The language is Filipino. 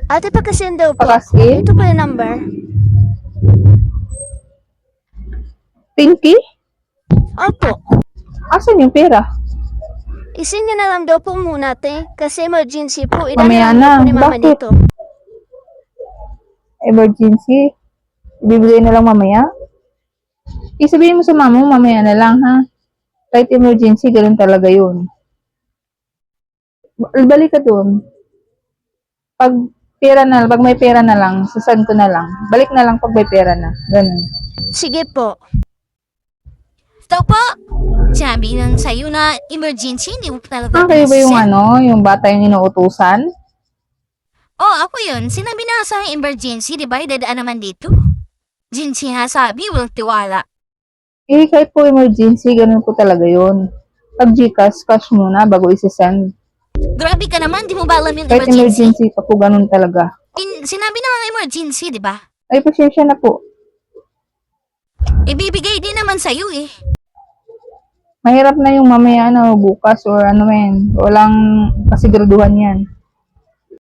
Ate, pakasend daw po. Pakasin? Ito po yung number. Pinky? Opo. Asan yung pera? Isin niya na lang daw po muna, te. Kasi emergency po. Mamaya Idadala na. po ni mama Bakit? dito. Emergency? Ibibigay na lang mamaya? Isabihin mo sa mama mo, mamaya na lang, ha? Kahit emergency, ganun talaga yun. Balik ka dun. Pag pag may pera na lang, susan ko na lang. Balik na lang pag may pera na. Ganun. Sige po. Ito po. Sabi lang sa'yo na emergency, hindi mo talaga Kayo ba yung pinasisend. yung bata yung inuutusan? Oh, ako yun. Sinabi na sa emergency, di ba? Dadaan naman dito. Emergency nga sabi, walang tiwala. Kahit po emergency, ganun po talaga yun. Pag GCash, cash muna bago isi-send. Grabe ka naman, di mo ba alam yung Kahit emergency? emergency pa po, ganun talaga. Sinabi na nga emergency, di ba? Ay, pasensya na po. Ibibigay din naman sa'yo eh. Mahirap na yung mamaya, bukas or men. Walang kasiguraduhan yan.